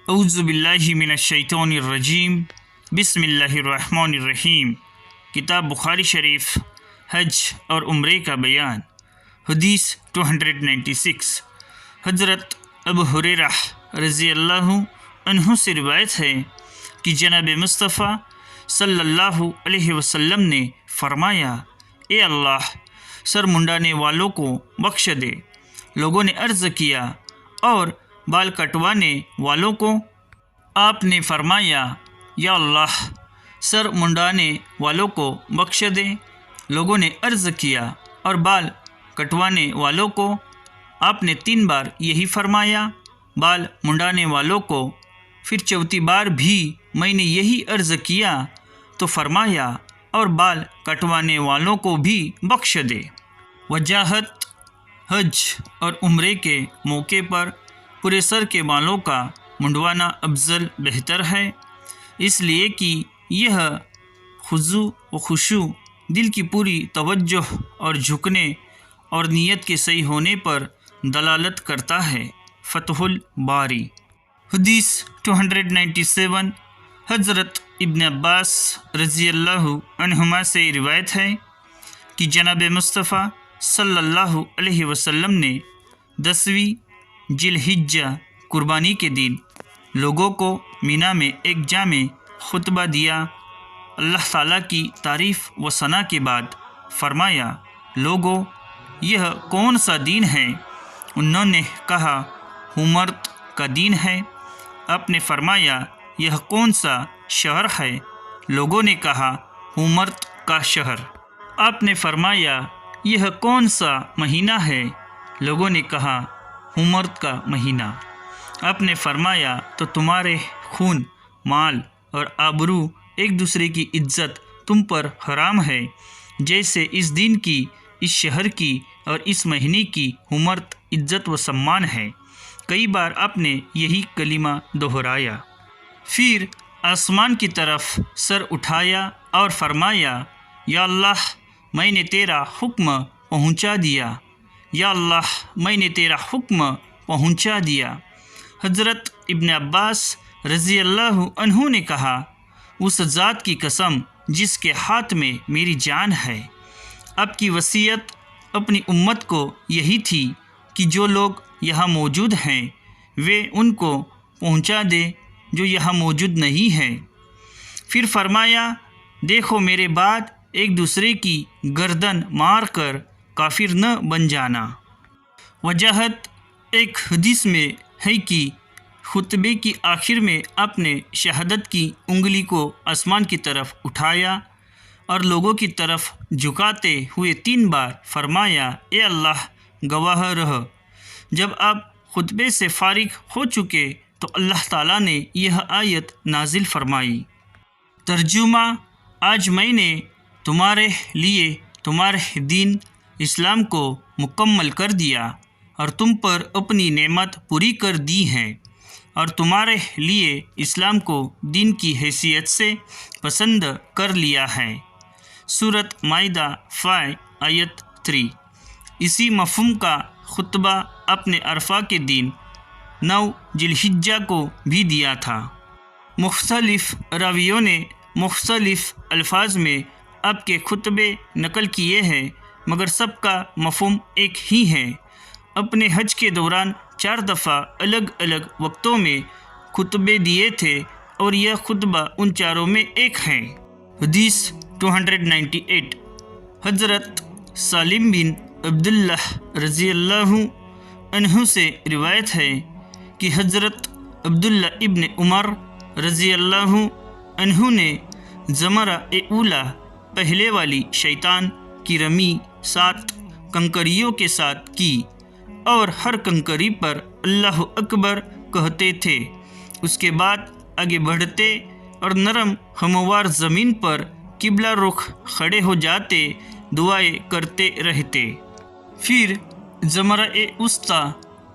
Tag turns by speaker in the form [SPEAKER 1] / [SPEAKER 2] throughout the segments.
[SPEAKER 1] اعوذ باللہ من الشیطان الرجیم بسم اللہ الرحمن الرحیم۔ کتاب بخاری شریف حج اور عمرے کا بیان۔ حدیث 296 حضرت ابو ہریرہ رضی اللہ عنہ سے روایت ہے کہ جناب مصطفیٰ صلی اللہ علیہ وسلم نے فرمایا، اے اللہ، سر منڈانے والوں کو بخش دے۔ لوگوں نے عرض کیا، اور بال کٹوانے والوں کو؟ آپ نے فرمایا، یا اللہ، سر منڈانے والوں کو بخش دے۔ لوگوں نے عرض کیا، اور بال کٹوانے والوں کو؟ آپ نے 3 بار یہی فرمایا، بال منڈانے والوں کو۔ پھر چوتھی بار بھی میں نے یہی عرض کیا تو فرمایا، اور بال کٹوانے والوں کو بھی بخش دے۔ وجاہت: حج اور عمرے کے موقع پر پورے سر کے بالوں کا منڈوانا افضل بہتر ہے، اس لیے کہ یہ خضوع و خشوع، دل کی پوری توجہ اور جھکنے اور نیت کے صحیح ہونے پر دلالت کرتا ہے۔ فتح الباری۔ حدیث 297 حضرت ابن عباس رضی اللہ عنہما سے روایت ہے کہ جناب مصطفیٰ صلی اللہ علیہ وسلم نے 10ویں ذی الحجہ قربانی کے دن لوگوں کو مینا میں ایک جامع خطبہ دیا۔ اللہ تعالیٰ کی تعریف و ثنا کے بعد فرمایا، لوگو، یہ کون سا دین ہے؟ انہوں نے کہا، حمرت کا دین ہے۔ آپ نے فرمایا، یہ کون سا شہر ہے؟ لوگوں نے کہا، حمرت کا شہر۔ آپ نے فرمایا، یہ کون سا مہینہ ہے؟ لوگوں نے کہا، حمرت کا مہینہ۔ آپ نے فرمایا، تو تمہارے خون، مال اور آبرو، ایک دوسرے کی عزت تم پر حرام ہے، جیسے اس دن کی، اس شہر کی اور اس مہینے کی حمرت عزت و سمان ہے۔ کئی بار آپ نے یہی کلمہ دہرایا۔ پھر آسمان کی طرف سر اٹھایا اور فرمایا، یا اللہ، میں نے تیرا حکم پہنچا دیا۔ یا اللہ، میں نے تیرا حکم پہنچا دیا۔ حضرت ابن عباس رضی اللہ عنہ نے کہا، اس ذات کی قسم جس کے ہاتھ میں میری جان ہے، آپ کی وصیت اپنی امت کو یہی تھی کہ جو لوگ یہاں موجود ہیں وہ ان کو پہنچا دے جو یہاں موجود نہیں ہیں۔ پھر فرمایا، دیکھو، میرے بعد ایک دوسرے کی گردن مار کر کافر نہ بن جانا۔ وجاہت: ایک حدیث میں ہے کہ خطبے کی آخر میں آپ نے شہادت کی انگلی کو آسمان کی طرف اٹھایا اور لوگوں کی طرف جھکاتے ہوئے 3 بار فرمایا، اے اللہ، گواہ رہ۔ جب آپ خطبے سے فارغ ہو چکے تو اللہ تعالیٰ نے یہ آیت نازل فرمائی۔ ترجمہ: آج میں نے تمہارے لیے تمہارے دین اسلام کو مکمل کر دیا اور تم پر اپنی نعمت پوری کر دی ہے، اور تمہارے لیے اسلام کو دین کی حیثیت سے پسند کر لیا ہے۔ سورۃ مائدہ 5 آیت 3۔ اسی مفہوم کا خطبہ اپنے عرفہ کے دن 9 ذی الحجہ کو بھی دیا تھا۔ مختلف راویوں نے مختلف الفاظ میں آپ کے خطبے نقل کیے ہیں، مگر سب کا مفہوم ایک ہی ہے۔ اپنے حج کے دوران 4 دفعہ الگ الگ وقتوں میں خطبے دیے تھے، اور یہ خطبہ ان چاروں میں ایک ہے۔ حدیث 298 حضرت سالم بن عبداللہ رضی اللہ عنہ سے روایت ہے کہ حضرت عبداللہ ابن عمر رضی اللہ عنہ نے زمرہ اولا، پہلے والی شیطان کی رمی 7 کنکریوں کے ساتھ کی، اور ہر کنکری پر اللہ اکبر کہتے تھے۔ اس کے بعد آگے بڑھتے اور نرم ہموار زمین پر قبلہ رخ کھڑے ہو جاتے، دعائیں کرتے رہتے۔ پھر زمرہ وسطیٰ،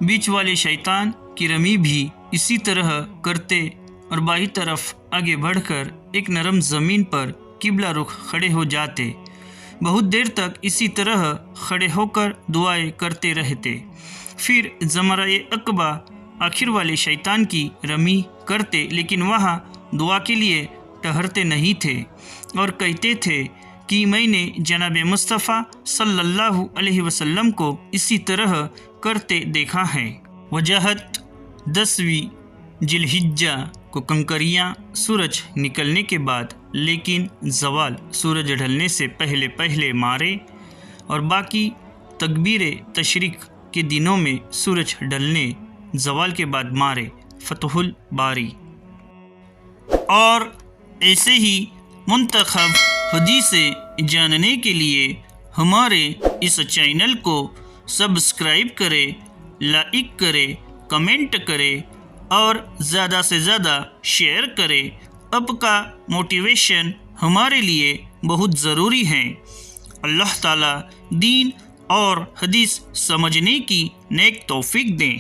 [SPEAKER 1] بیچ والے شیطان کی رمی بھی اسی طرح کرتے، اور بائیں طرف آگے بڑھ کر ایک نرم زمین پر قبلہ رخ کھڑے ہو جاتے۔ بہت دیر تک اسی طرح کھڑے ہو کر دعائیں کرتے رہتے۔ پھر زمرہ عقبہ، آخر والے شیطان کی رمی کرتے لیکن وہاں دعا کے لیے ٹھہرتے نہیں تھے اور کہتے تھے کہ میں نے جناب مصطفیٰ صلی اللہ علیہ وسلم کو اسی طرح کرتے دیکھا ہے۔ وجاہت 10ویں ذی الحجہ کو کنکریاں سورج نکلنے کے بعد لیکن زوال سورج ڈھلنے سے پہلے پہلے مارے، اور باقی تکبیر تشریق کے دنوں میں سورج ڈھلنے زوال کے بعد مارے۔ فتح الباری۔ اور ایسے ہی منتخب حدیثیں جاننے کے لیے ہمارے اس چینل کو سبسکرائب کرے، لائک کرے، کمنٹ کرے اور زیادہ سے زیادہ شیئر کرے۔ آپ کا موٹیویشن ہمارے لیے بہت ضروری ہے۔ اللہ تعالیٰ دین اور حدیث سمجھنے کی نیک توفیق دیں۔